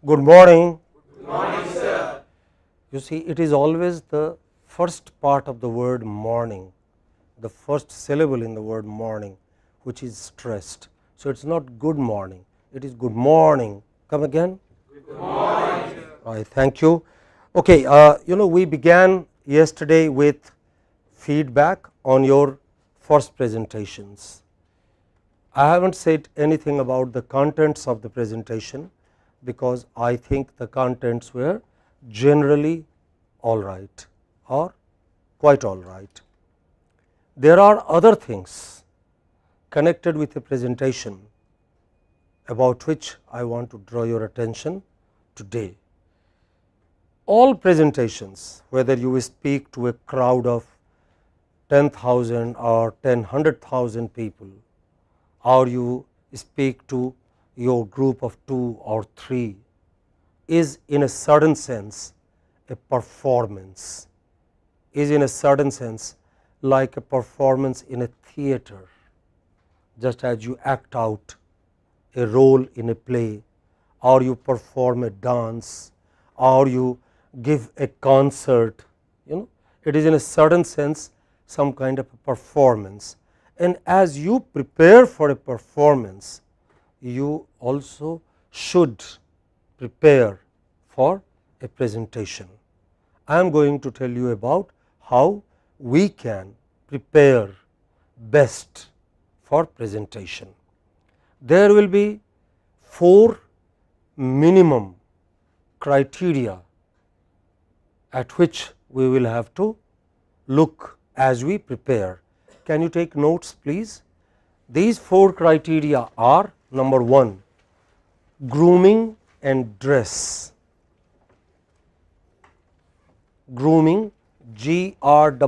Good morning. Good morning, sir. You see, it is always the first part of the word morning, the first syllable in the word morning, which is stressed. So, it is not good morning, it is good morning. Come again. Good morning. I thank you. Okay, we began yesterday with feedback on your first presentations. I haven't said anything about the contents of the presentation, because I think the contents were generally all right or quite all right. There are other things connected with the presentation about which I want to draw your attention today. All presentations, whether you speak to a crowd of 10,000 or 100,000 people, or you speak to your group of 2 or 3, is in a certain sense a performance, is in a certain sense like a performance in a theater, just as you act out a role in a play, or you perform a dance, or you give a concert. It is in a certain sense some kind of a performance, and as you prepare for a performance, you also should prepare for a presentation. I am going to tell you about how we can prepare best for presentation. There will be 4 minimum criteria at which we will have to look as we prepare. Can you take notes, please? These 4 criteria are: number 1, grooming and dress. Grooming, GROOMING,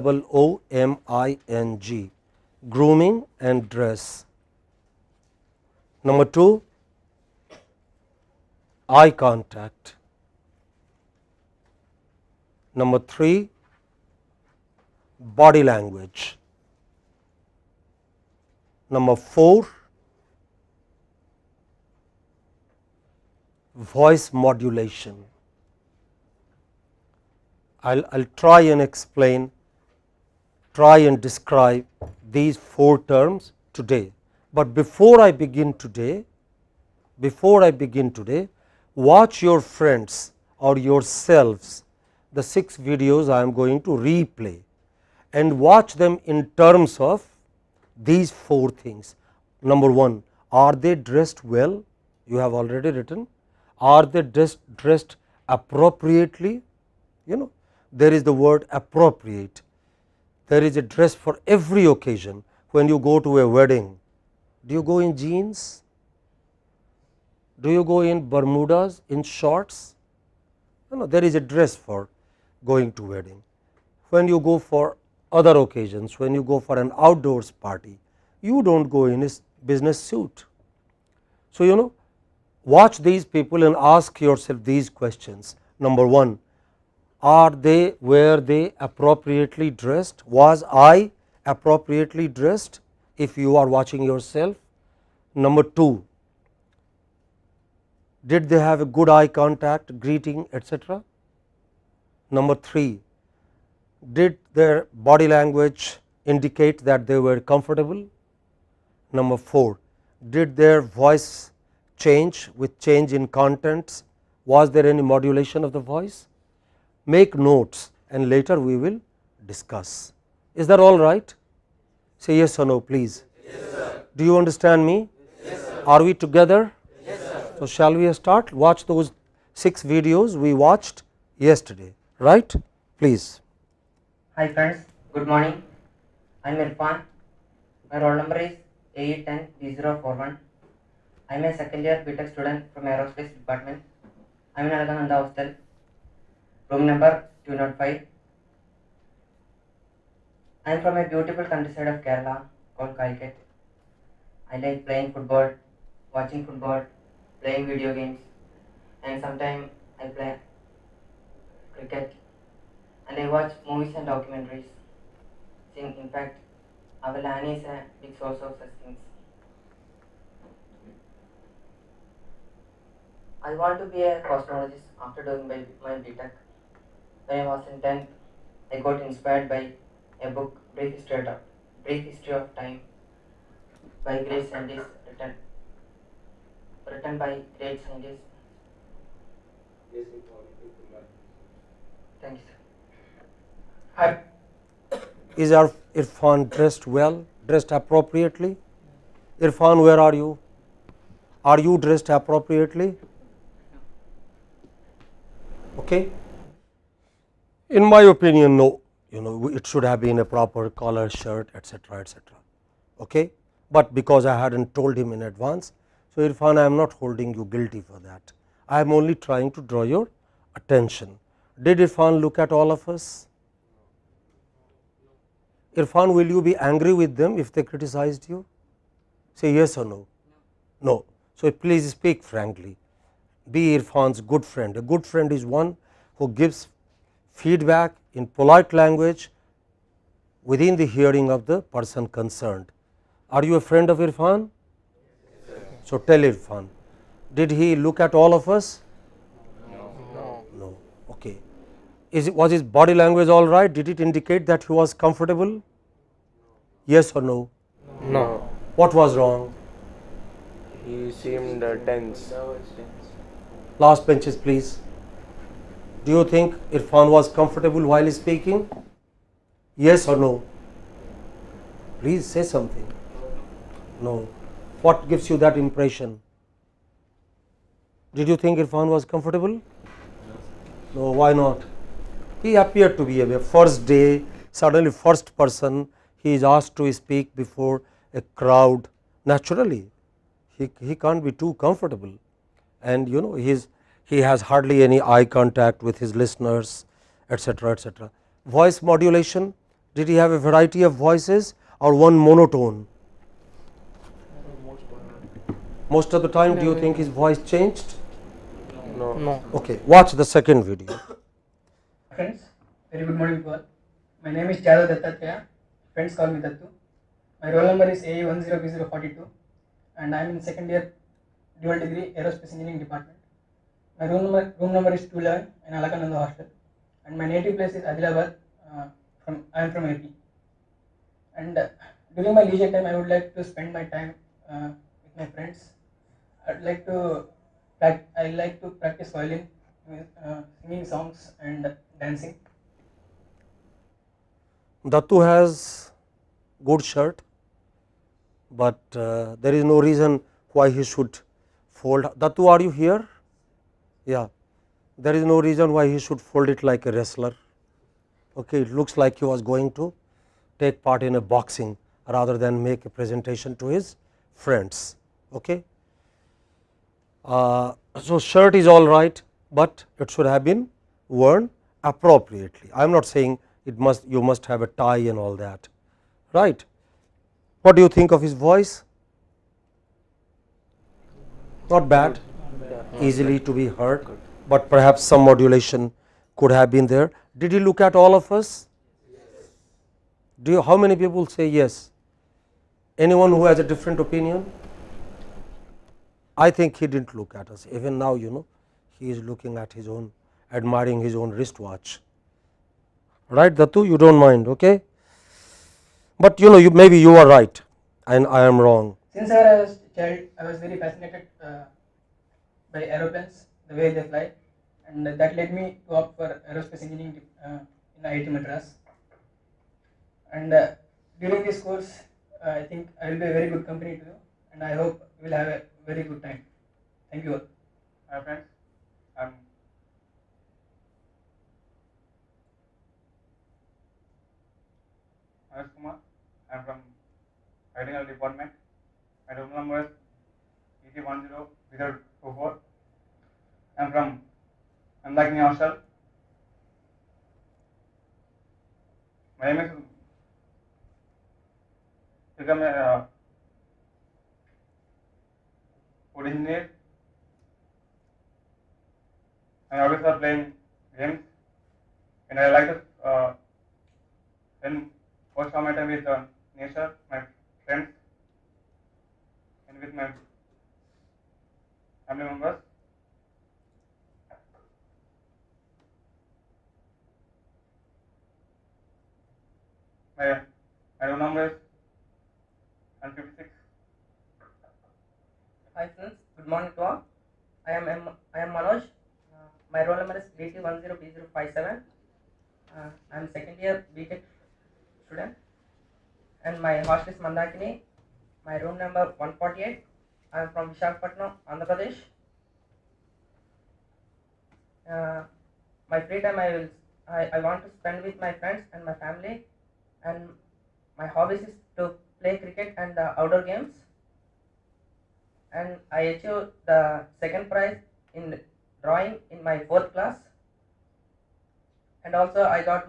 grooming and dress. Number 2, eye contact. Number 3, body language. Number 4, voice modulation. I'll try and explain, try and describe these 4 terms today. But before I begin today, watch your friends or yourselves the 6 videos I am going to replay, and watch them in terms of these 4 things. Number 1, are they dressed well? You have already written. Are they dressed appropriately? There is the word appropriate. There is a dress for every occasion. When you go to a wedding, do you go in jeans? Do you go in Bermudas, in shorts? No, there is a dress for going to wedding. When you go for other occasions, when you go for an outdoors party, you don't go in a business suit. So, watch these people and ask yourself these questions. Number 1, were they appropriately dressed? Was I appropriately dressed, if you are watching yourself? Number 2, did they have a good eye contact, greeting, etc.? Number 3, did their body language indicate that they were comfortable? Number 4, did their voice change with change in contents? Was there any modulation of the voice? Make notes and later we will discuss. Is that all right? Say yes or no, please. Yes, sir. Do you understand me? Yes, sir. Are we together? Yes, sir. So, shall we start? Watch those 6 videos we watched yesterday, right? Please. Hi friends, good morning. I am Irfan. My roll number is AE10B041. I am a second year BTech student from Aerospace Department. I am in Alagananda hostel. Room number 205. I am from a beautiful countryside of Kerala called Calicut. I like playing football, watching football, playing video games, and sometimes I play cricket, and I watch movies and documentaries. In fact, Avalani is a big source of such things. I want to be a cosmologist after doing my BTech. When I was in 10th, I got inspired by a book, Brief History of Time, by great scientists, written by great scientists. Thank you, sir. Hi. Is our Irfan dressed well, dressed appropriately? Irfan, where are you? Are you dressed appropriately? Okay. In my opinion, no. It should have been a proper collar, shirt, etc., etc. Okay. But because I hadn't told him in advance, so Irfan, I am not holding you guilty for that. I am only trying to draw your attention. Did Irfan look at all of us? Irfan, will you be angry with them if they criticized you? Say yes or no. No. So please speak frankly. Be Irfan's good friend. A good friend is one who gives feedback in polite language within the hearing of the person concerned. Are you a friend of Irfan? So tell Irfan. Did he look at all of us? No. Okay. Was his body language all right? Did it indicate that he was comfortable? Yes or no? No, What was wrong? he seemed tense. Last benches, please. Do you think Irfan was comfortable while speaking? Yes or no? Please say something. No. What gives you that impression? Did you think Irfan was comfortable? No. Why not? He appeared to be a first day, suddenly first person, he is asked to speak before a crowd. Naturally, he can't be too comfortable, and he has hardly any eye contact with his listeners, etc., etc. Voice modulation, did he have a variety of voices or one monotone? Most of the time, do you think his voice changed? No. Okay, watch the second video. Friends, very good morning to all. My name is Chado Dattatreya. Friends call me Dattu. My roll number is AE10B042 and I am in second year dual degree aerospace engineering department. My room number is 211 in Alakananda hostel and my native place is Adilabad. I am from AP. And during my leisure time, I would like to spend my time with my friends. I like to practice violin, singing songs and dancing. Dattu has good shirt, but there is no reason why he should fold. Dattu, are you here? Yeah, there is no reason why he should fold it like a wrestler. Okay, it looks like he was going to take part in a boxing rather than make a presentation to his friends. Okay. So shirt is all right, but it should have been worn appropriately. I am not saying you must have a tie and all that, right? What do you think of his voice? Not bad, easily to be heard, but perhaps some modulation could have been there. Did he look at all of us? How many people say yes? Anyone who has a different opinion? I think he didn't look at us. Even now, he is looking at his own, admiring his own wristwatch. Right, Dattu? You don't mind, okay? But maybe you are right and I am wrong. Since I was a child, I was very fascinated by aeroplanes, the way they fly, and that led me to opt for aerospace engineering in IIT Madras. And during this course, I think I will be a very good company to you, and I hope we will have a very good time. Thank you all. Hi friends, I'm Anush Kumar. I'm from Technical Department. My room number is ET1024. I'm from Lucknow hostel. My aim is to become a food engineer. My hobbies are playing games, and I like to spend most of my time with nature, my friends, and with my family members. My roll number is 156. Hi friends, good morning to all. I am Manoj. My roll number is BT10B057. I am second year BTech student, and my hostel is Mandakini. My room number 148. I am from Visakhapatnam, Andhra Pradesh. My free time I want to spend with my friends and my family, and my hobbies is to play cricket and outdoor games. And I achieved the second prize in drawing in my fourth class, and also I got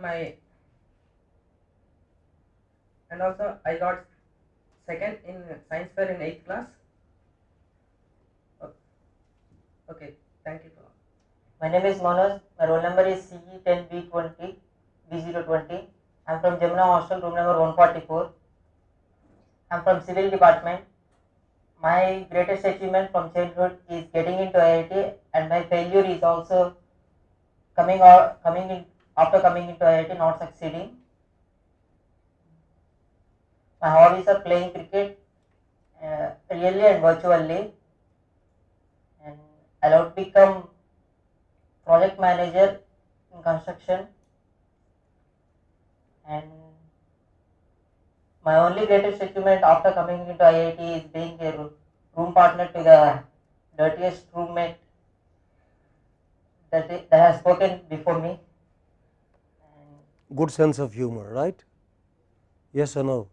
second in science fair in eighth class. Okay, thank you. My name is Manoj. My roll number is CE10B20 B020. I'm from Jamuna Hostel, room number 144. I'm from Civil Department. My greatest achievement from childhood is getting into IIT, and my failure is also coming in after coming into IIT, not succeeding. My hobbies are playing cricket, really and virtually, and I love to become project manager in construction. And my only greatest achievement after coming into IIT is being a room partner to the dirtiest roommate that has spoken before me. Good sense of humor, right? Yes or no?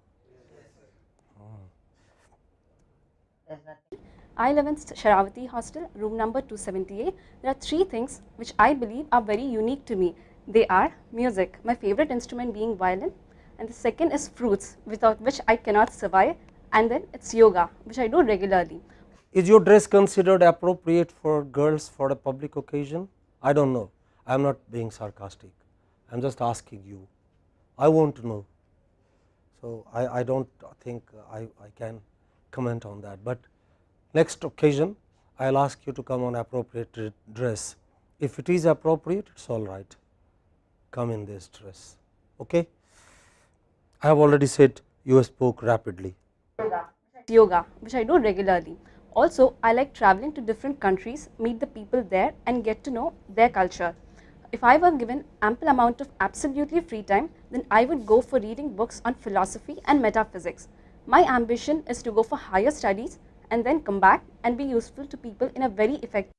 I live in Sharavati Hostel, room number 278. There are three things which I believe are very unique to me. They are music, my favorite instrument being violin, and the second is fruits, without which I cannot survive, and then it's yoga, which I do regularly. Is your dress considered appropriate for girls for a public occasion? I do not know. I am not being sarcastic. I am just asking you. I want to know. So, I do not think I can comment on that, but next occasion I will ask you to come on appropriate dress. If it is appropriate, it is all right, come in this dress. Okay? I have already said you spoke rapidly. Yoga, which I do regularly. Also, I like traveling to different countries, meet the people there and get to know their culture. If I were given ample amount of absolutely free time, then I would go for reading books on philosophy and metaphysics. My ambition is to go for higher studies and then come back and be useful to people in a very effective.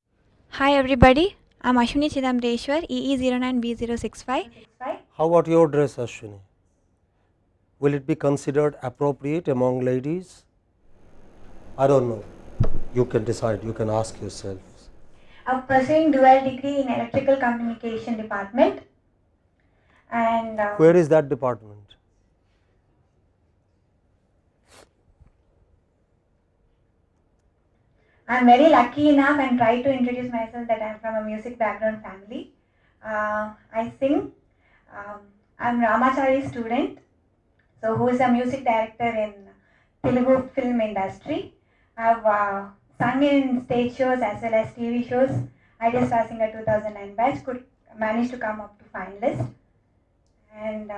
Hi everybody, I'm Ashwini Chidamreshwar, EE09B065. How about your dress, Ashwini? Will it be considered appropriate among ladies? I do not know. You can decide, you can ask yourselves. I'm pursuing dual degree in electrical communication department. And where is that department? I'm very lucky enough and try to introduce myself that I'm from a music background family. I sing. I'm Ramachari student, so who is a music director in Telugu film industry. I've sung in stage shows as well as TV shows. I just singer 2009 batch, could manage to come up to finalist. And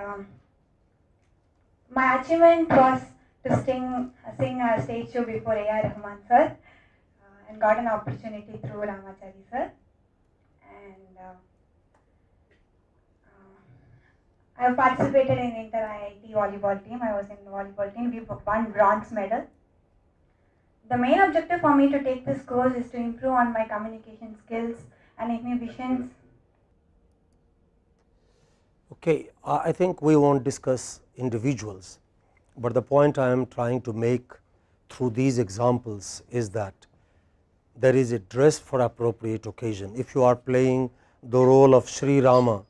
my achievement was to sing a stage show before A.R. Rahman sir, and got an opportunity through Ramachari sir. And I participated in inter-IIT volleyball team. I was in the volleyball team. We won bronze medal. The main objective for me to take this course is to improve on my communication skills and inhibitions. Okay, I think we won't discuss individuals, but the point I am trying to make through these examples is that there is a dress for appropriate occasion. If you are playing the role of Sri Rama,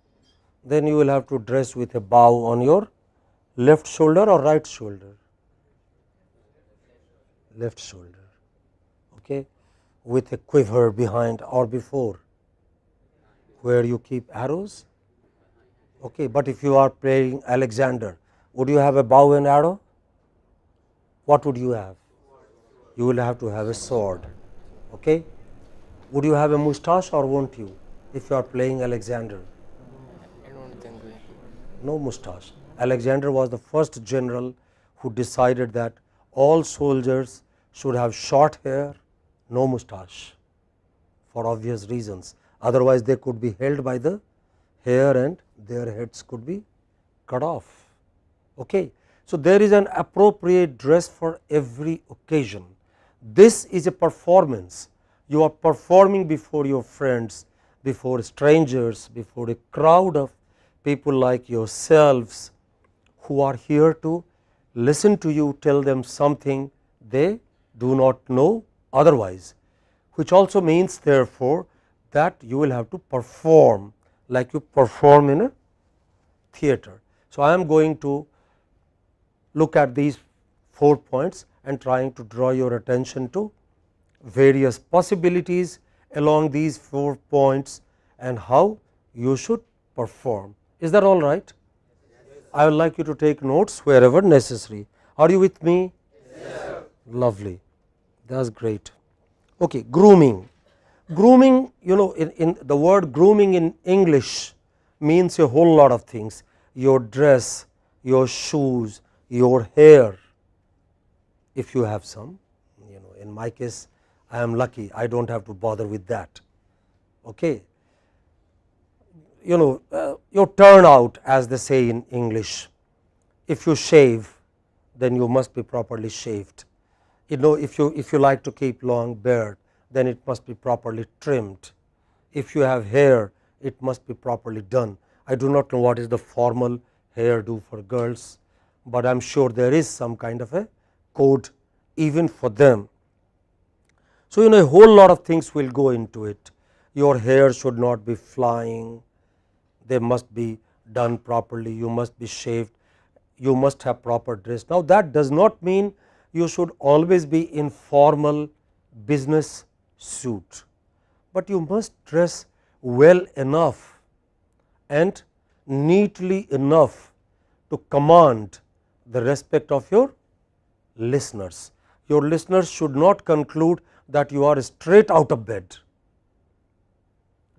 then you will have to dress with a bow on your left shoulder or right shoulder? Left shoulder, okay, with a quiver behind or before where you keep arrows. Okay, but if you are playing Alexander, would you have a bow and arrow? What would you have? You will have to have a sword. Okay. Would you have a moustache or won't you if you are playing Alexander? I don't think we. No moustache. Alexander was the first general who decided that all soldiers should have short hair, no moustache, for obvious reasons. Otherwise, they could be held by the hair and their heads could be cut off. Okay. So, there is an appropriate dress for every occasion. This is a performance. You are performing before your friends, before strangers, before a crowd of people like yourselves who are here to listen to you tell them something they do not know otherwise, which also means therefore, that you will have to perform like you perform in a theater. So, I am going to look at these 4 points and trying to draw your attention to various possibilities along these 4 points and how you should perform. Is that all right? I would like you to take notes wherever necessary. Are you with me? Yes. Lovely, that is great. Okay, grooming. Grooming, in the word grooming in English means a whole lot of things. Your dress, your shoes, your hair, if you have some. In my case, I am lucky, I do not have to bother with that. Okay. Your turnout, as they say in English. If you shave, then you must be properly shaved. If you like to keep long beard, then it must be properly trimmed. If you have hair, it must be properly done. I do not know what is the formal hairdo for girls, but I am sure there is some kind of a code even for them. So, a whole lot of things will go into it. Your hair should not be flying, they must be done properly, you must be shaved, you must have proper dress. Now, that does not mean you should always be in formal business suit, but you must dress well enough and neatly enough to command the respect of your listeners. Your listeners should not conclude that you are straight out of bed.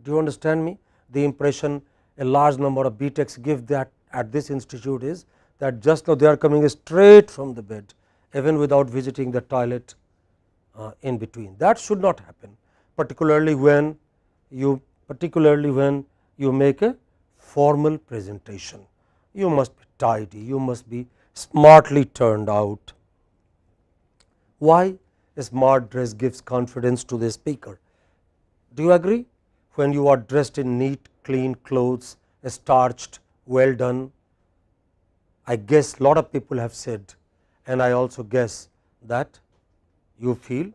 Do you understand me? The impression a large number of BTechs give that at this institute is that just now they are coming straight from the bed, even without visiting the toilet in between. That should not happen, particularly when you make a formal presentation. You must be tidy, you must be smartly turned out. Why? A smart dress gives confidence to the speaker. Do you agree? When you are dressed in neat, clean clothes, starched, well done, I guess lot of people have said, and I also guess that you feel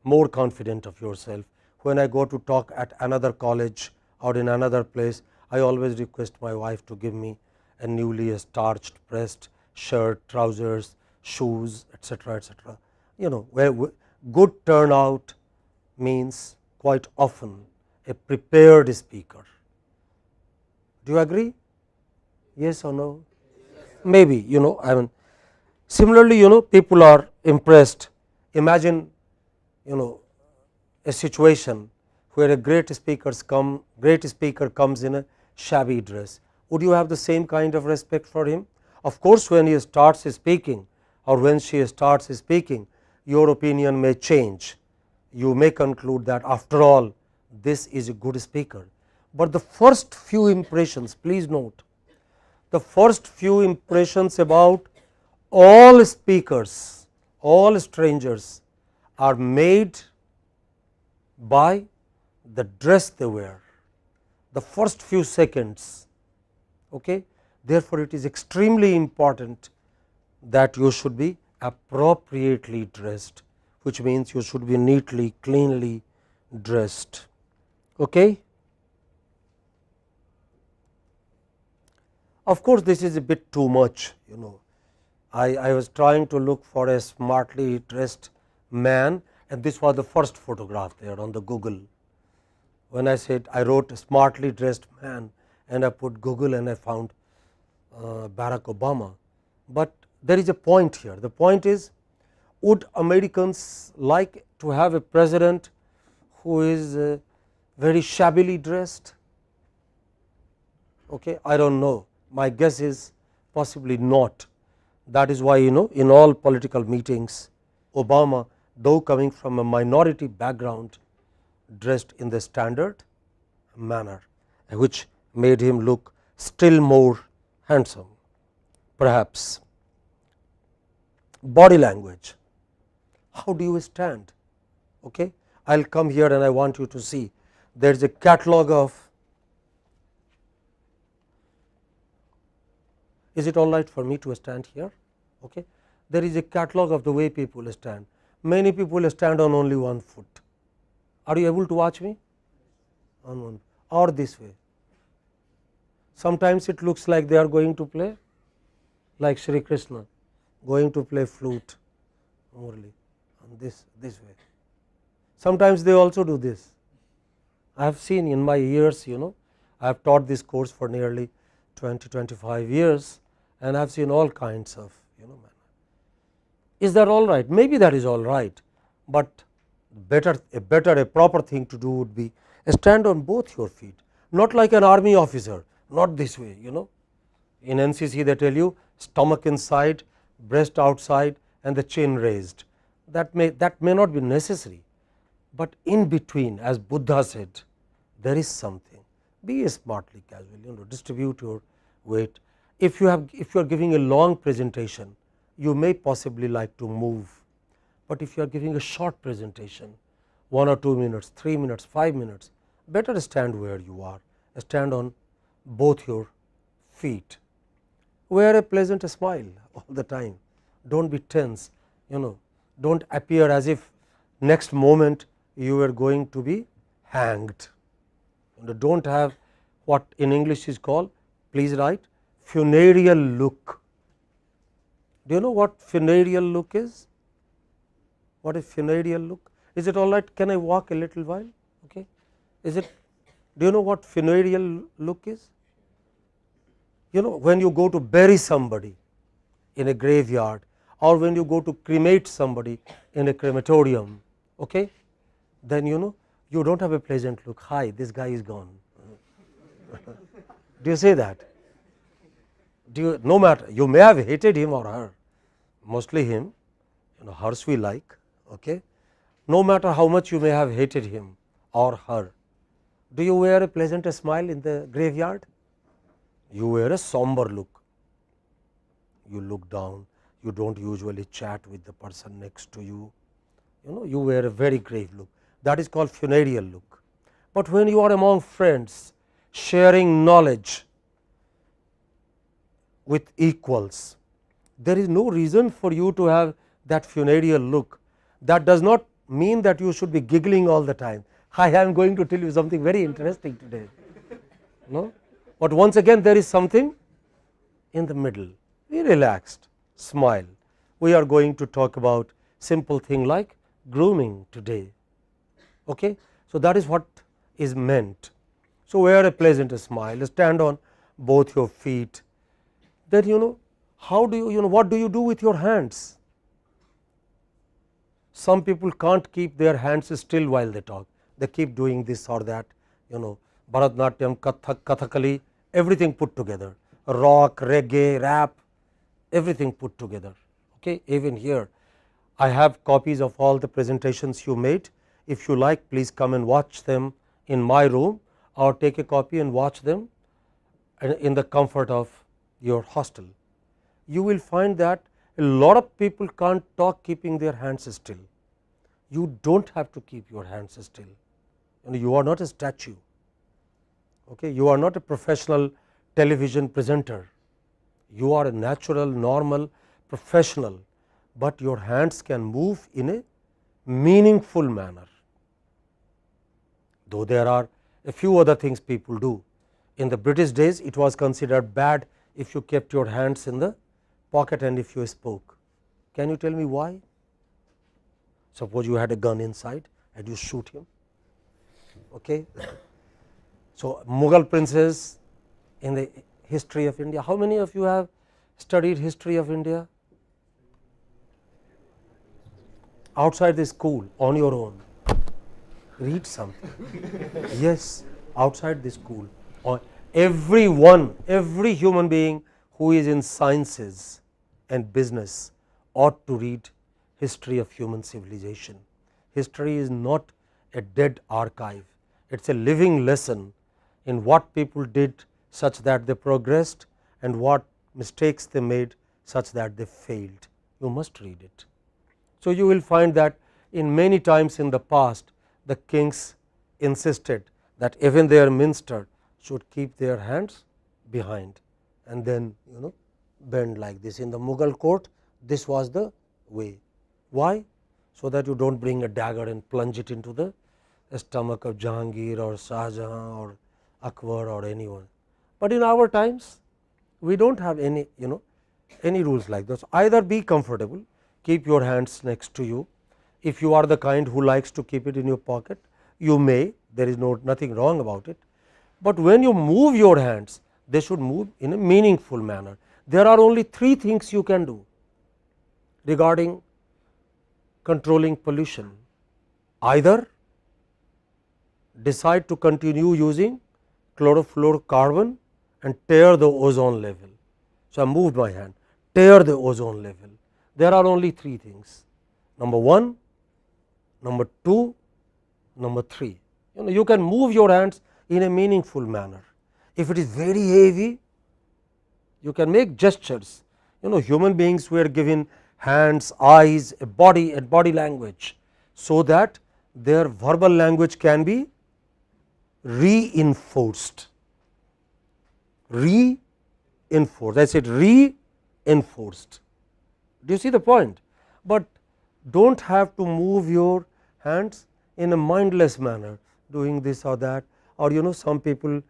more confident of yourself. When I go to talk at another college or in another place, I always request my wife to give me a newly starched, pressed shirt, trousers, shoes, etc., etc. Where good turnout means quite often a prepared speaker. Do you agree? Yes or no? Yes. Maybe, I mean, similarly, people are impressed. Imagine, a situation where a great speaker comes in a shabby dress. Would you have the same kind of respect for him? Of course, when he starts speaking or when she starts speaking, your opinion may change. You may conclude that after all, this is a good speaker. But the first few impressions, please note, the first few impressions about all speakers, all strangers are made by the dress they wear, the first few seconds. Okay? Therefore, it is extremely important that you should be appropriately dressed, which means you should be neatly, cleanly dressed. Okay? Of course, this is a bit too much. I was trying to look for a smartly dressed man, and this was the first photograph there on the Google. When I said I wrote a smartly dressed man and I put Google and I found Barack Obama, but there is a point here. The point is, would Americans like to have a president who is very shabbily dressed? Okay, I do not know. My guess is possibly not. That is why in all political meetings Obama, though coming from a minority background, dressed in the standard manner, which made him look still more handsome. Perhaps body language, how do you stand? Okay. I will come here and I want you to see there is a catalog of, is it all right for me to stand here? Okay. There is a catalog of the way people stand. Many people stand on only one foot. Are you able to watch me? On one or this way. Sometimes it looks like they are going to play like Shri Krishna going to play flute only on this way. Sometimes they also do this. I have seen in my years, I have taught this course for nearly 20-25 years and I have seen all kinds of manner. Is that all right? Maybe that is all right, but a proper thing to do would be stand on both your feet, not like an army officer, not this way. In NCC they tell you stomach inside, breast outside and the chin raised. That may not be necessary, but in between, as Buddha said, there is something. Be smartly casual, distribute your weight. If you are giving a long presentation, you may possibly like to move, but if you are giving a short presentation, 1 or 2 minutes, 3 minutes, 5 minutes, better stand where you are, stand on both your feet. Wear a pleasant smile all the time, do not be tense, do not appear as if next moment you are going to be hanged. Do not have what in English is called, please write, funereal look. Do you know what funereal look is? What is funereal look? Is it all right? Can I walk a little while? Okay. Is it? Do you know what funereal look is? When you go to bury somebody in a graveyard, or when you go to cremate somebody in a crematorium, okay, then you do not have a pleasant look. Hi, this guy is gone. Do you say that? No matter, you may have hated him or her, mostly him, hers we like, okay. No matter how much you may have hated him or her, do you wear a pleasant smile in the graveyard? You wear a somber look, you look down, you do not usually chat with the person next to you, you wear a very grave look, that is called funereal look. But when you are among friends sharing knowledge with equals, there is no reason for you to have that funereal look. That does not mean that you should be giggling all the time. I am going to tell you something very interesting today. No, but once again there is something in the middle. Be relaxed, smile. We are going to talk about simple thing like grooming today. Okay, so that is what is meant. So wear a pleasant smile, stand on both your feet. Then how do you what do you do with your hands? Some people can't keep their hands still while they talk. They keep doing this or that, Bharatanatyam, Kathak, Kathakali, everything put together, rock, reggae, rap, everything put together. Okay, even here I have copies of all the presentations you made. If you like, please come and watch them in my room, or take a copy and watch them in the comfort of your hostel. You will find that a lot of people can't talk keeping their hands still. You do not have to keep your hands still. You are not a statue. Okay, you are not a professional television presenter. You are a natural, normal, professional, but your hands can move in a meaningful manner. Though there are a few other things people do. In the British days, it was considered bad if you kept your hands in the pocket and if you spoke. Can you tell me why? Suppose you had a gun inside and you shoot him. Okay. So, Mughal princes in the history of India, how many of you have studied history of India? Outside the school, on your own, read something. Yes, outside the school, or every human being who is in sciences and business ought to read history of human civilization. History is not a dead archive, it is a living lesson in what people did such that they progressed and what mistakes they made such that they failed. You must read it. So, you will find that in many times in the past the kings insisted that even their minister should keep their hands behind and then bend like this. In the Mughal court, this was the way. Why? So that you do not bring a dagger and plunge it into the stomach of Jahangir or Shah Jahan or Akbar or anyone. But in our times we do not have any any rules like this. Either be comfortable, keep your hands next to you. If you are the kind who likes to keep it in your pocket, you may, there is nothing wrong about it. But when you move your hands, they should move in a meaningful manner. There are only three things you can do regarding controlling pollution. Either decide to continue using chlorofluorocarbon and tear the ozone level. So, I moved my hand, tear the ozone level. There are only three things: number 1, number 2, number 3. You can move your hands in a meaningful manner. If it is very heavy, you can make gestures. Human beings were given hands, eyes, a body and body language, so that their verbal language can be reinforced. Reinforced, I said reinforced. Do you see the point? But do not have to move your hands in a mindless manner, doing this or that, or some people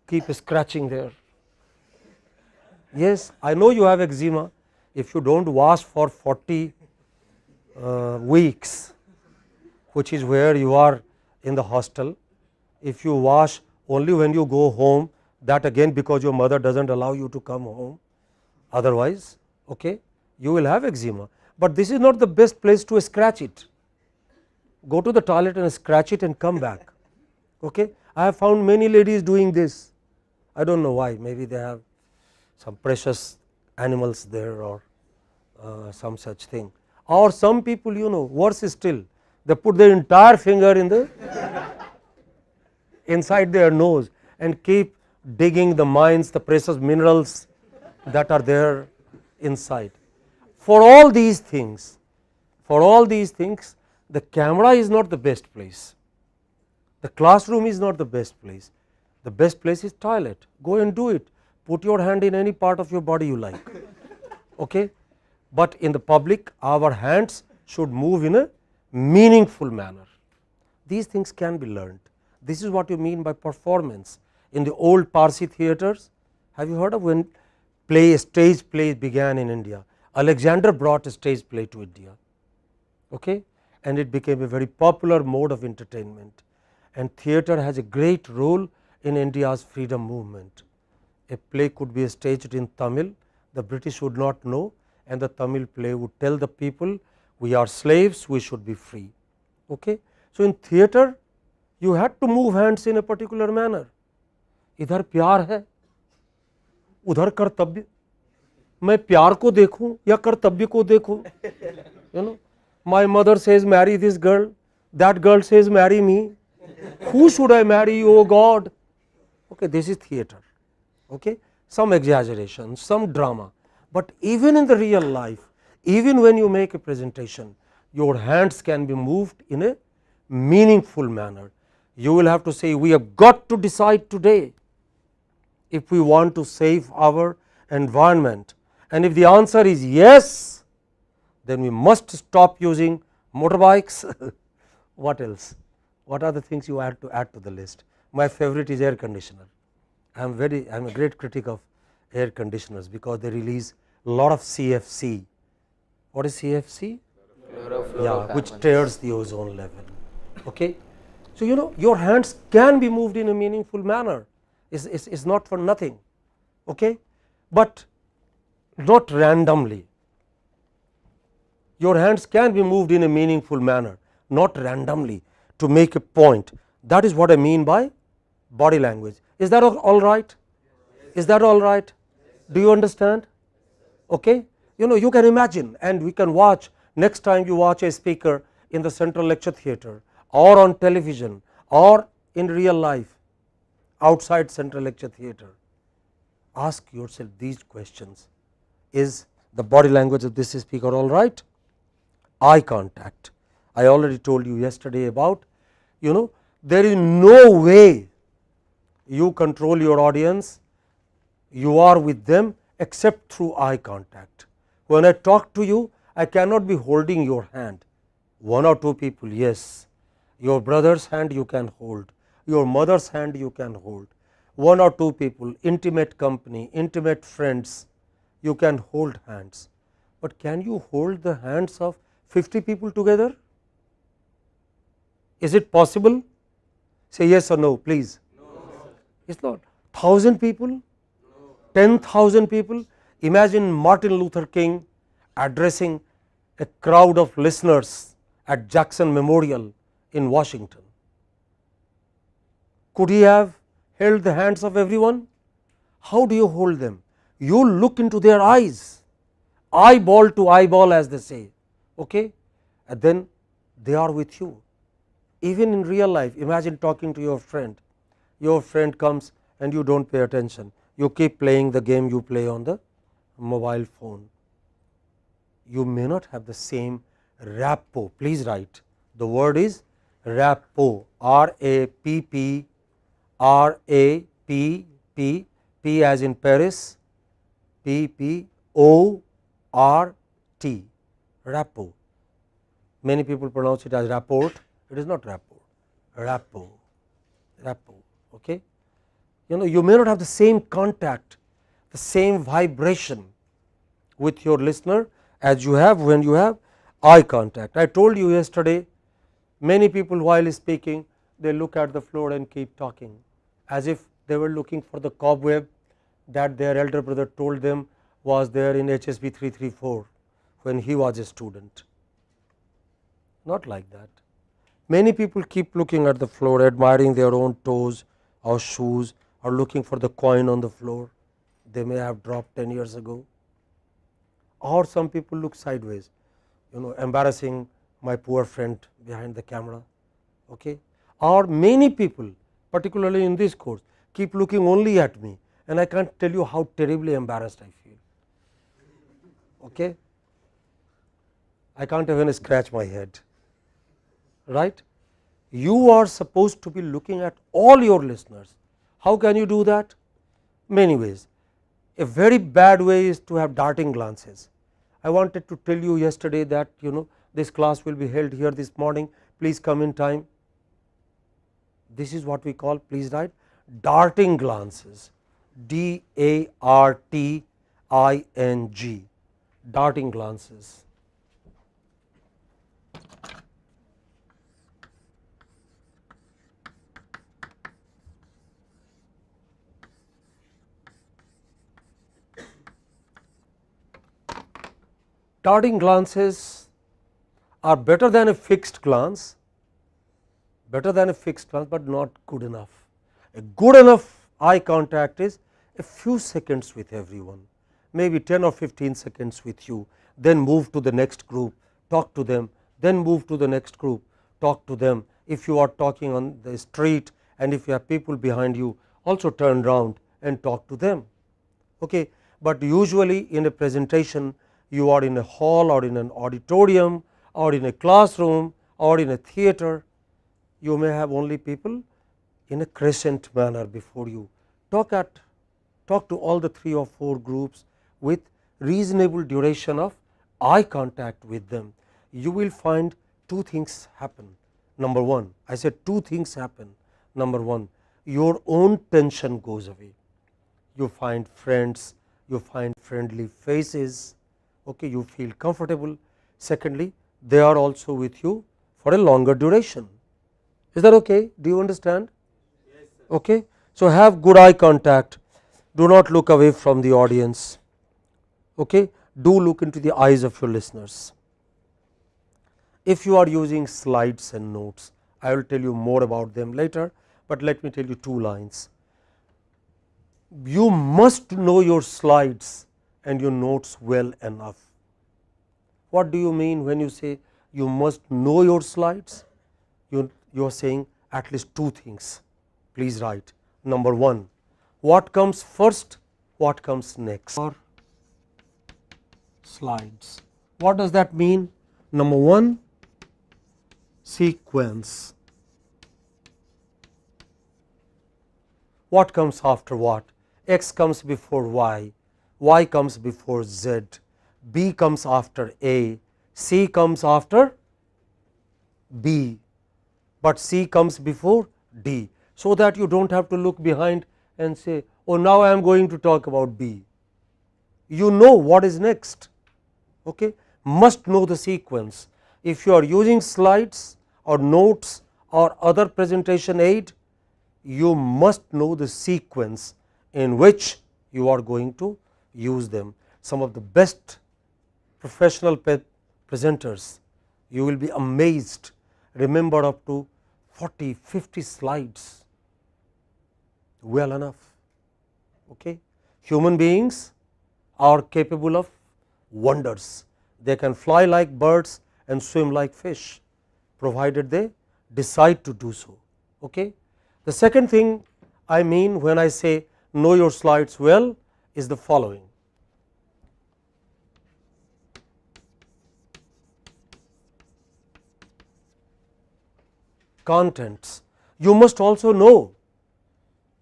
keep scratching there. Yes, I know you have eczema. If you do not wash for 40 weeks, which is where you are in the hostel, if you wash only when you go home, that again because your mother does not allow you to come home, otherwise you will have eczema. But this is not the best place to scratch it. Go to the toilet and scratch it and come back. I have found many ladies doing this. I do not know why, maybe they have some precious animals there or some such thing. Or some people worse still, they put their entire finger in the inside their nose and keep digging the mines, the precious minerals that are there inside. For all these things, the camera is not the best place, the classroom is not the best place. The best place is toilet. Go and do it. Put your hand in any part of your body you like. But in the public, our hands should move in a meaningful manner. These things can be learned. This is what you mean by performance. In the old Parsi theatres, have you heard of when stage play began in India? Alexander brought a stage play to India, and it became a very popular mode of entertainment. And theatre has a great role in India's freedom movement. A play could be staged in Tamil, the British would not know, and the Tamil play would tell the people, we are slaves, we should be free. So, in theatre you had to move hands in a particular manner. इधर प्यार है, उधर कर्तव्य. मैं प्यार को देखूं या कर्तव्य को देखूं? My mother says marry this girl, that girl says marry me. Who should I marry, oh God? This is theatre. Some exaggeration, some drama, but even in the real life, even when you make a presentation, your hands can be moved in a meaningful manner. You will have to say, we have got to decide today if we want to save our environment, and if the answer is yes, then we must stop using motorbikes. What else? What are the things you have to add to the list? My favorite is air conditioner. I am a great critic of air conditioners because they release a lot of CFC. What is CFC? Yeah, which tears the ozone level. So, your hands can be moved in a meaningful manner. It's not for nothing, but not randomly. Your hands can be moved in a meaningful manner, not randomly, to make a point. That is what I mean by body language. Is that all right? Is that all right? Do you understand? Okay. You can imagine, and we can watch next time you watch a speaker in the Central Lecture Theatre or on television or in real life outside Central Lecture Theatre. Ask yourself these questions. Is the body language of this speaker all right? Eye contact. I already told you yesterday about, there is no way you control your audience, you are with them except through eye contact. When I talk to you, I cannot be holding your hand. One or two people, yes, your brother's hand you can hold, your mother's hand you can hold. One or two people, intimate company, intimate friends, you can hold hands. But can you hold the hands of 50 people together? Is it possible? Say yes or no, please. No. It's not. 1,000 people? No. 10,000 people? Imagine Martin Luther King addressing a crowd of listeners at Jackson Memorial in Washington. Could he have held the hands of everyone? How do you hold them? You look into their eyes, eyeball to eyeball, as they say, okay? And then they are with you. Even in real life, imagine talking to your friend comes and you do not pay attention, you keep playing the game you play on the mobile phone. You may not have the same rapport. Please write, the word is rapport, R-A-P-P, R-A-P-P, P as in Paris, P-P-O-R-T, rapport. Many people pronounce it as rapport. It is not rapport, rapport, rapport. Okay? You may not have the same contact, the same vibration with your listener as you have when you have eye contact. I told you yesterday, many people while speaking, they look at the floor and keep talking, as if they were looking for the cobweb that their elder brother told them was there in HSB 334 when he was a student. Not like that. Many people keep looking at the floor, admiring their own toes or shoes, or looking for the coin on the floor they may have dropped 10 years ago. Or some people look sideways, embarrassing my poor friend behind the camera. Okay? Or many people, particularly in this course, keep looking only at me, and I can't tell you how terribly embarrassed I feel. Okay? I can't even scratch my head. Right? You are supposed to be looking at all your listeners. How can you do that? Many ways. A very bad way is to have darting glances. I wanted to tell you yesterday that this class will be held here this morning, please come in time. This is what we call, please write, darting glances, D-A-R-T-I-N-G, darting glances. Darting glances are better than a fixed glance, but not good enough. A good enough eye contact is a few seconds with everyone, maybe 10 or 15 seconds with you, then move to the next group, talk to them, then move to the next group, talk to them. If you are talking on the street and if you have people behind you, also turn round and talk to them. Okay. But usually in a presentation, you are in a hall or in an auditorium or in a classroom or in a theater, you may have only people in a crescent manner before you. Talk to all the 3 or 4 groups with reasonable duration of eye contact with them. You will find 2 things happen. Number 1, I said 2 things happen. Number 1, your own tension goes away. You find friends, you find friendly faces, okay, you feel comfortable. Secondly, they are also with you for a longer duration. Is that okay? Do you understand? Yes, sir. Okay. So, have good eye contact, do not look away from the audience, okay. Do look into the eyes of your listeners. If you are using slides and notes, I will tell you more about them later, but let me tell you 2 lines. you must know your slides and your notes well enough. What do you mean when you say you must know your slides? You are saying at least two things. Please write. Number one, what comes first, what comes next? Slides. What does that mean? Number one, sequence. What comes after what? X comes before y comes before z, b comes after a, c comes after b, but c comes before d, so that you do not have to look behind and say, oh, now I am going to talk about b. You know what is next. Okay? Must know the sequence. If you are using slides or notes or other presentation aid, you must know the sequence in which you are going to use them. Some of the best professional presenters, you will be amazed, remember up to 40, 50 slides well enough. Okay? Human beings are capable of wonders. They can fly like birds and swim like fish, provided they decide to do so. Okay? The second thing I mean when I say know your slides well is the following. Contents. You must also know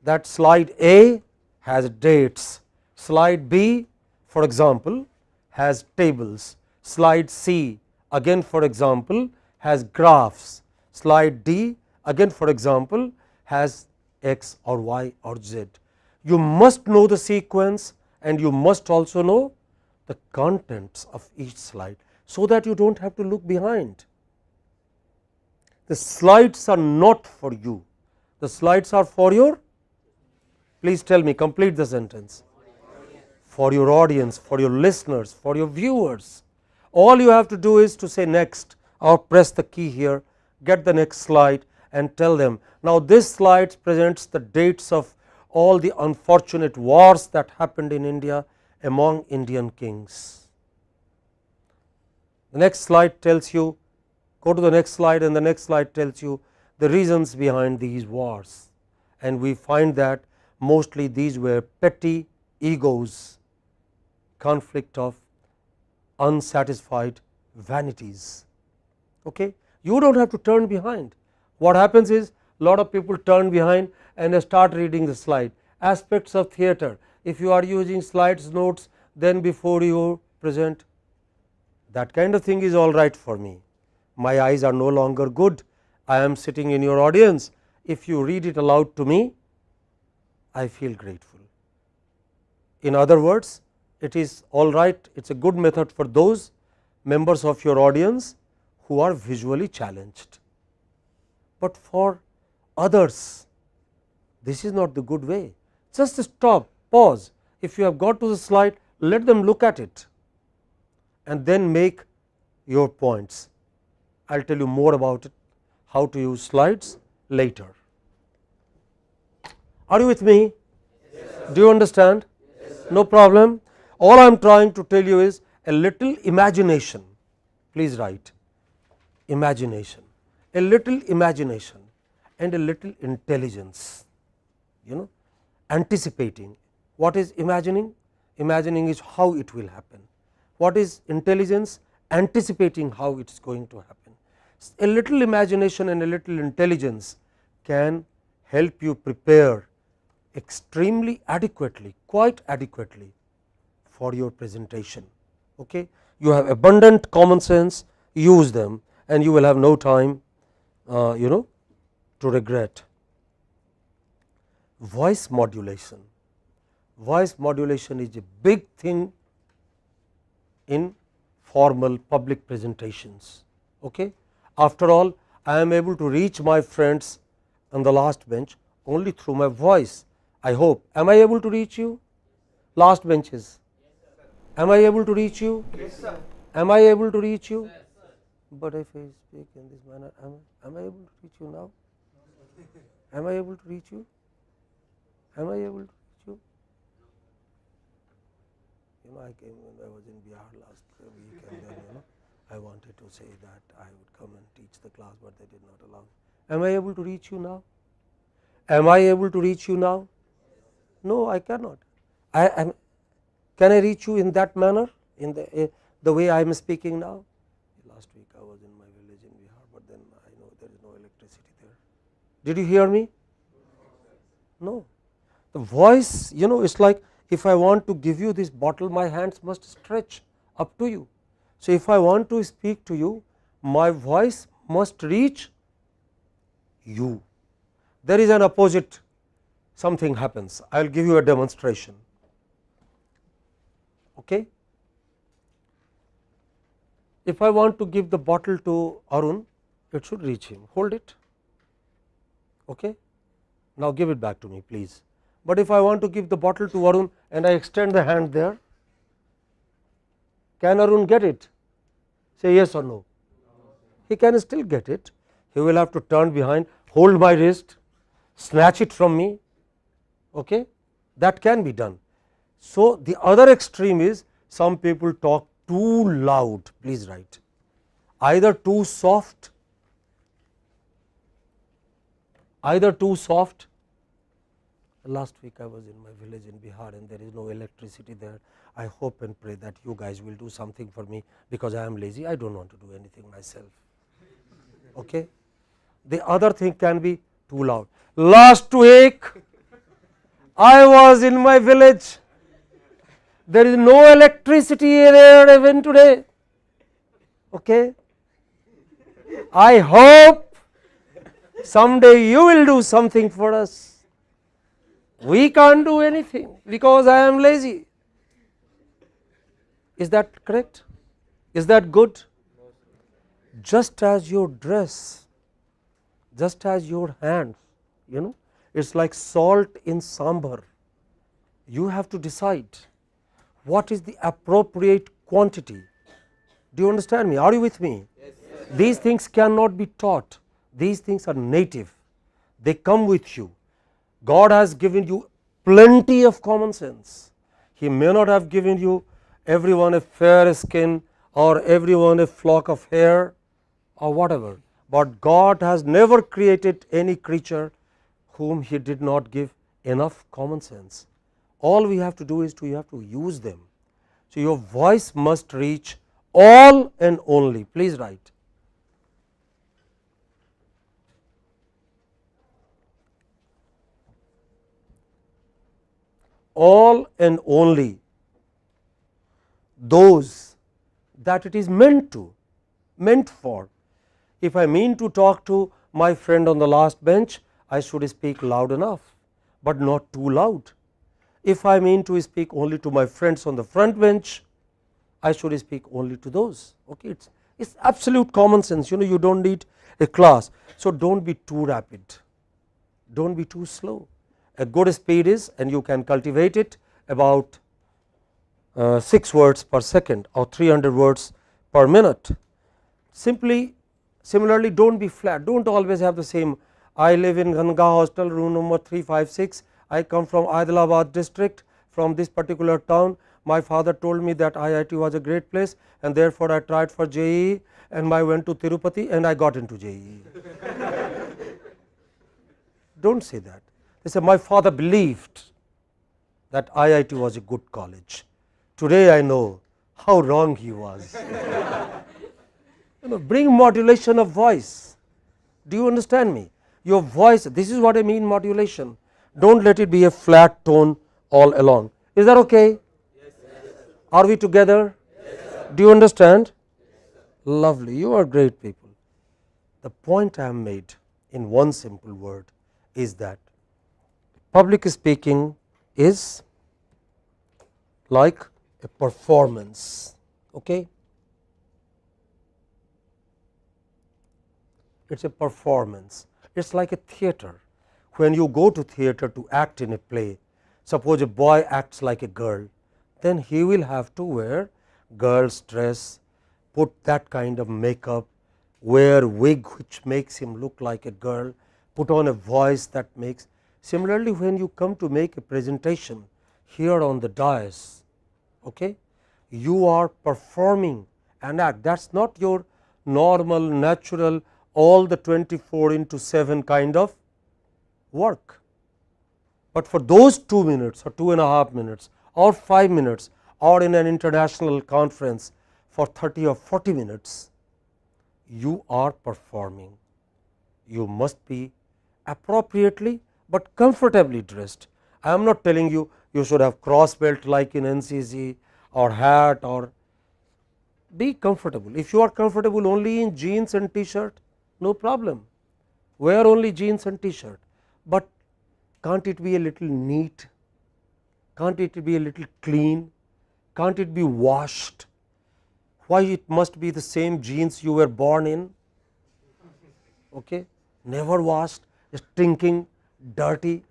that slide A has dates, slide B for example has tables, slide C again for example has graphs, slide D again for example has x or y or z. You must know the sequence and you must also know the contents of each slide, so that you do not have to look behind. The slides are not for you, the slides are for your, please tell me, complete the sentence, for your audience, for your listeners, for your viewers. All you have to do is to say next or press the key here, get the next slide and tell them, now this slide presents the dates of all the unfortunate wars that happened in India among Indian kings. The next slide tells you, go to the next slide, and the next slide tells you the reasons behind these wars, and we find that mostly these were petty egos, conflict of unsatisfied vanities. Okay? You do not have to turn behind. What happens is, lot of people turn behind and they start reading the slide. Aspects of theatre, if you are using slides, notes, then before you present, that kind of thing is all right for me. My eyes are no longer good, I am sitting in your audience. If you read it aloud to me, I feel grateful. In other words, it is all right, it is a good method for those members of your audience who are visually challenged, but for others this is not the good way. Just stop, pause, if you have got to the slide, let them look at it and then make your points. I will tell you more about it, how to use slides later. Are you with me? Yes, do you understand? Yes, no problem. All I am trying to tell you is a little imagination. Please write imagination, a little imagination and a little intelligence. Anticipating. What is imagining? Imagining is how it will happen. What is intelligence? Anticipating how it is going to happen. A little imagination and a little intelligence can help you prepare extremely adequately, quite adequately for your presentation. Okay? You have abundant common sense, use them and you will have no time to regret. Voice modulation. Voice modulation is a big thing in formal public presentations. Okay? After all, I am able to reach my friends on the last bench only through my voice. I hope. Am I able to reach you? Last benches. Am I able to reach you? Yes, sir. Am I able to reach you? Yes, sir. But if I speak in this manner, am I able to reach you now? Am I able to reach you? Am I able to reach you? I came when I was in Bihar last week, and then I wanted to say that I would come and teach the class, but they did not allow me. Am I able to reach you now? Am I able to reach you now? No, I cannot. I am. Can I reach you in that manner, in the way I am speaking now? Last week I was in my village in Bihar, but then I know there is no electricity there. Did you hear me? No. The voice, it's like if I want to give you this bottle, my hands must stretch up to you. So, if I want to speak to you, my voice must reach you. There is an opposite, something happens. I will give you a demonstration. Okay. If I want to give the bottle to Arun, it should reach him. Hold it. Okay. Now, give it back to me, please. But if I want to give the bottle to Arun and I extend the hand there, can Arun get it? Say yes or no. He can still get it. He will have to turn behind, hold my wrist, snatch it from me. Okay? That can be done. So, the other extreme is some people talk too loud. Please write. Either too soft, Last week I was in my village in Bihar and there is no electricity there. I hope and pray that you guys will do something for me, because I am lazy. I do not want to do anything myself. Okay? The other thing can be too loud. Last week I was in my village. There is no electricity there even today. Okay? I hope someday you will do something for us. We can't do anything because I am lazy. Is that correct? Is that good? Just as your dress, just as your hands, it's like salt in sambar. You have to decide what is the appropriate quantity. Do you understand me? Are you with me? Yes. These things cannot be taught. These things are native. They come with you. God has given you plenty of common sense. He may not have given you everyone a fair skin or everyone a flock of hair or whatever, but God has never created any creature whom He did not give enough common sense. All we have to do is we have to use them. So, your voice must reach all and only. Please write. All and only those that it is meant for. If I mean to talk to my friend on the last bench, I should speak loud enough, but not too loud. If I mean to speak only to my friends on the front bench, I should speak only to those. Okay, it's absolute common sense. You don't need a class. So, don't be too rapid, don't be too slow. A good speed is, and you can cultivate it, about 6 words per second or 300 words per minute. Similarly, don't be flat, don't always have the same. I live in Ganga hostel, room number 356. I come from Adilabad district, from this particular town. My father told me that IIT was a great place, and therefore I tried for JEE and I went to Tirupati and I got into JEE. Don't say that. They say, my father believed that IIT was a good college. Today I know how wrong he was. Bring modulation of voice. Do you understand me? Your voice, this is what I mean modulation. Don't let it be a flat tone all along. Is that okay? Yes. Are we together? Yes. Do you understand? Yes. Lovely. You are great people. The point I have made in one simple word is that public speaking is like a performance. Okay? It is a performance. It is like a theatre. When you go to theatre to act in a play, suppose a boy acts like a girl, then he will have to wear girl's dress, put that kind of makeup, wear wig which makes him look like a girl, put on a voice that makes. Similarly, when you come to make a presentation here on the dais, Okay? You are performing an act, that is not your normal natural all the 24/7 kind of work. But for those 2 minutes or 2.5 minutes or 5 minutes or in an international conference for 30 or 40 minutes, you are performing. You must be appropriately but comfortably dressed. I am not telling you you should have cross belt like in NCC or hat, or be comfortable. If you are comfortable only in jeans and t-shirt, no problem, wear only jeans and t-shirt, but can't it be a little neat, can't it be a little clean, can't it be washed? Why it must be the same jeans you were born in? Okay? Never washed, stinking, dirty,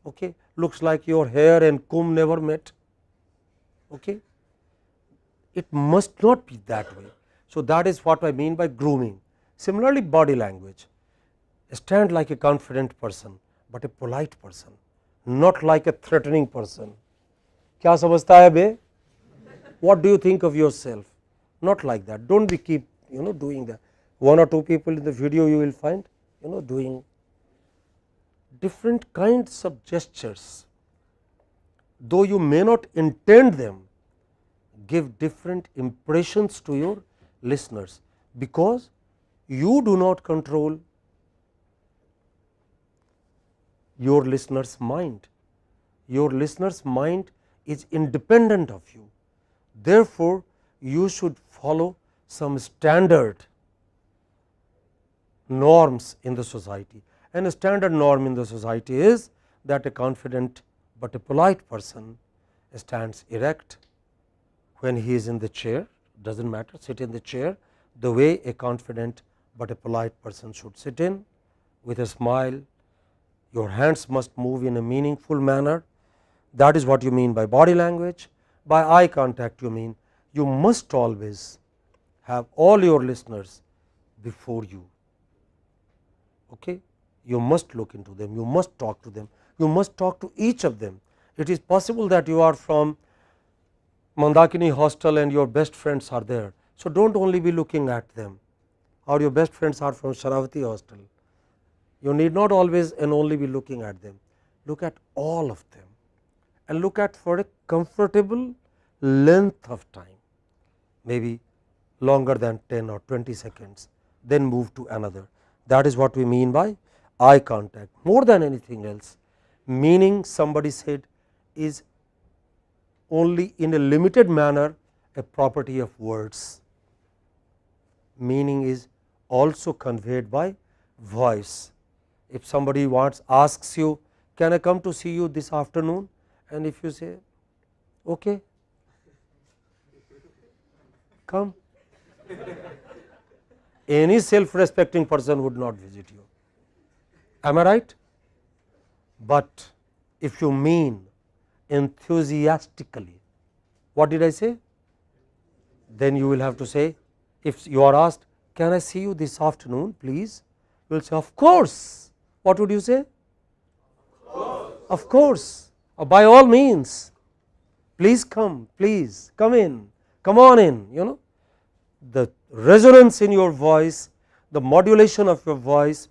okay? Looks like your hair and comb never met. Okay? It must not be that way. So, that is what I mean by grooming. Similarly, body language, stand like a confident person, but a polite person, not like a threatening person. क्या समझता है बे? What do you think of yourself? Not like that. Don't be keep doing that. 1 or 2 people in the video you will find doing different kinds of gestures, though you may not intend them, give different impressions to your listeners, because you do not control your listener's mind. Your listener's mind is independent of you. Therefore, you should follow some standard norms in the society, and a standard norm in the society is that a confident but a polite person stands erect when he is in the chair, does not matter, sit in the chair the way a confident but a polite person should sit in, with a smile. Your hands must move in a meaningful manner. That is what you mean by body language. By eye contact, you mean you must always have all your listeners before you. Okay? You must look into them, you must talk to them, you must talk to each of them. It is possible that you are from Mandakini hostel and your best friends are there. So, do not only be looking at them, or your best friends are from Sharavati hostel. You need not always and only be looking at them. Look at all of them and look at for a comfortable length of time, maybe longer than 10 or 20 seconds, then move to another. That is what we mean by eye contact. More than anything else, meaning somebody said is only in a limited manner a property of words. Meaning is also conveyed by voice. If somebody asks you, can I come to see you this afternoon, and if you say okay, come, any self respecting person would not visit you. Am I right? But if you mean enthusiastically, what did I say? Then you will have to say, if you are asked, can I see you this afternoon please, you will say of course. What would you say? Of course, by all means, please come in, come on in. The resonance in your voice, the modulation of your voice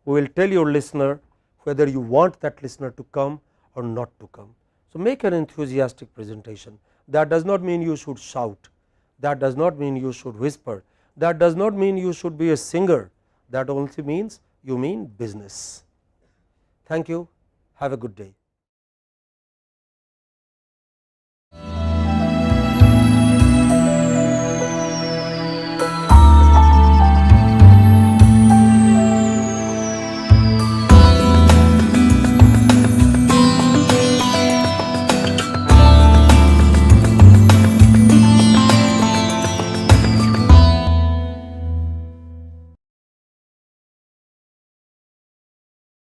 will tell your listener whether you want that listener to come or not to come. So, make an enthusiastic presentation. That does not mean you should shout, that does not mean you should whisper, that does not mean you should be a singer, that only means you mean business. Thank you, have a good day.